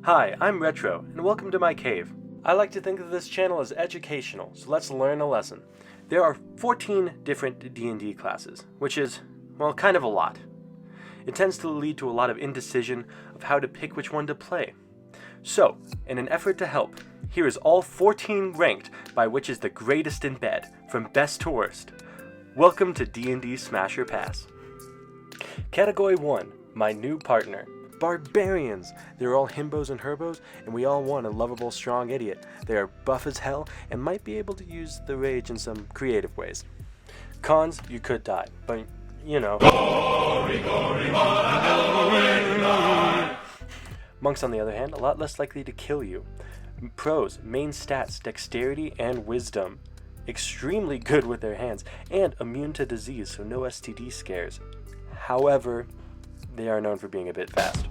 Hi, I'm Retro, and welcome to my cave. I like to think of this channel as educational, so let's learn a lesson. There are 14 different D&D classes, which is, well, kind of a lot. It tends to lead to a lot of indecision of how to pick which one to play. So, in an effort to help, here is all 14 ranked by which is the greatest in bed, from best to worst. Welcome to D&D SMASH OR PASS. Category 1, my new partner. Barbarians! They're all himbos and herbos, and we all want a lovable, strong idiot. They are buff as hell, and might be able to use the rage in some creative ways. Cons, you could die, but you know. Monks, on the other hand, a lot less likely to kill you. Pros, main stats, dexterity and wisdom. Extremely good with their hands, and immune to disease, so no STD scares. However, they are known for being a bit fast.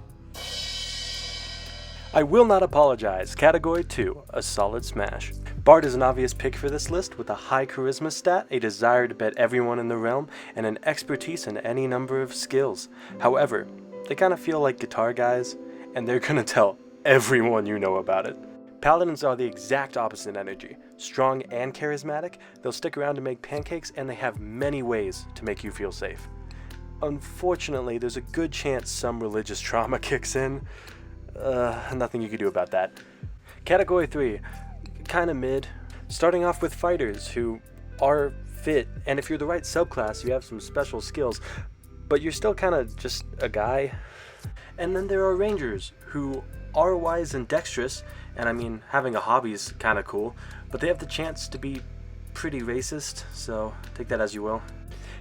I will not apologize. Category 2, a solid smash. Bard is an obvious pick for this list with a high charisma stat, a desire to bet everyone in the realm, and an expertise in any number of skills. However, they kind of feel like guitar guys, and they're gonna tell everyone you know about it. Paladins are the exact opposite energy. Strong and charismatic, they'll stick around to make pancakes, and they have many ways to make you feel safe. Unfortunately, there's a good chance some religious trauma kicks in. Nothing you can do about that. Category 3, kinda mid. Starting off with fighters who are fit, and if you're the right subclass, you have some special skills, but you're still kinda just a guy. And then there are rangers who are wise and dexterous, and I mean, having a hobby is kinda cool, but they have the chance to be pretty racist, so take that as you will.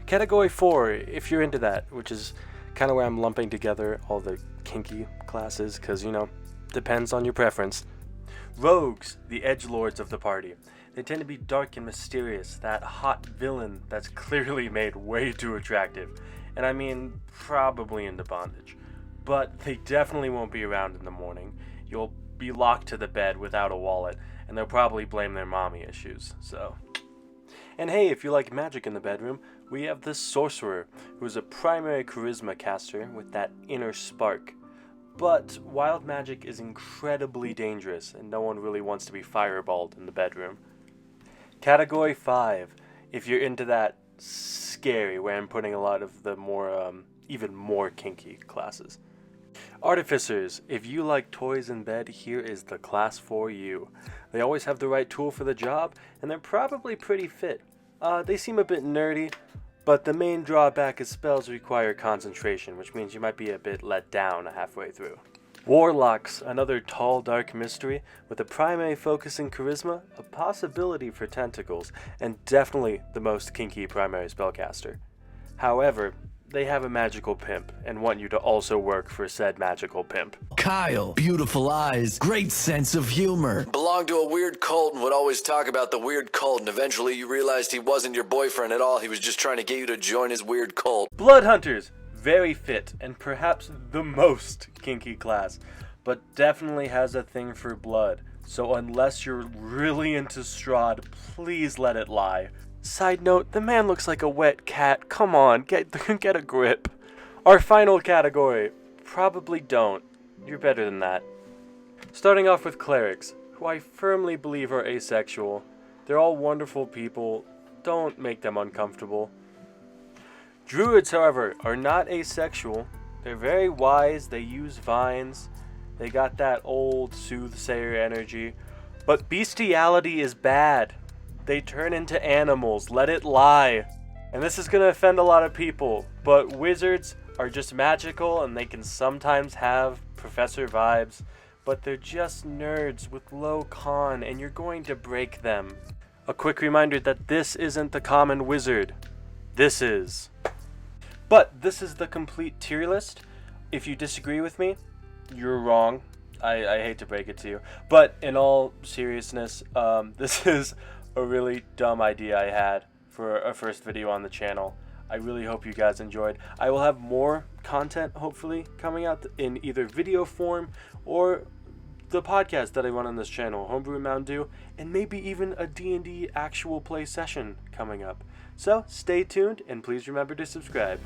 Category 4, if you're into that, which is kind of where I'm lumping together all the kinky classes, because, you know, depends on your preference. Rogues, the edgelords of the party. They tend to be dark and mysterious, that hot villain that's clearly made way too attractive, and I mean, probably into bondage. But they definitely won't be around in the morning. You'll be locked to the bed without a wallet, and they'll probably blame their mommy issues, so. And hey, if you like magic in the bedroom, we have the Sorcerer, who is a primary charisma caster with that inner spark. But wild magic is incredibly dangerous, and no one really wants to be fireballed in the bedroom. Category 5, if you're into that scary, where I'm putting a lot of the more, even more kinky classes. Artificers, if you like toys in bed, here is the class for you. They always have the right tool for the job, and they're probably pretty fit. They seem a bit nerdy, but the main drawback is spells require concentration, which means you might be a bit let down halfway through. Warlocks, another tall, dark mystery, with a primary focus in charisma, a possibility for tentacles, and definitely the most kinky primary spellcaster. However, they have a magical pimp, and want you to also work for said magical pimp. Kyle, beautiful eyes, great sense of humor. Belonged to a weird cult and would always talk about the weird cult, and eventually you realized he wasn't your boyfriend at all, he was just trying to get you to join his weird cult. Blood Hunters, very fit, and perhaps the most kinky class, but definitely has a thing for blood, so unless you're really into Strahd, please let it lie. Side note, the man looks like a wet cat. Come on, get a grip. Our final category, probably don't. You're better than that. Starting off with clerics, who I firmly believe are asexual. They're all wonderful people. Don't make them uncomfortable. Druids, however, are not asexual. They're very wise. They use vines. They got that old soothsayer energy. But bestiality is bad. They turn into animals, let it lie. And this is going to offend a lot of people, but wizards are just magical and they can sometimes have professor vibes, but they're just nerds with low con and you're going to break them. A quick reminder that this isn't the common wizard. This is. But this is the complete tier list. If you disagree with me, you're wrong. I hate to break it to you. But in all seriousness, this is a really dumb idea I had for a first video on the channel. I really hope you guys enjoyed. I will have more content hopefully coming out in either video form or the podcast that I run on this channel, Homebrew Mountain Dew, and maybe even a D&D actual play session coming up. So stay tuned and please remember to subscribe.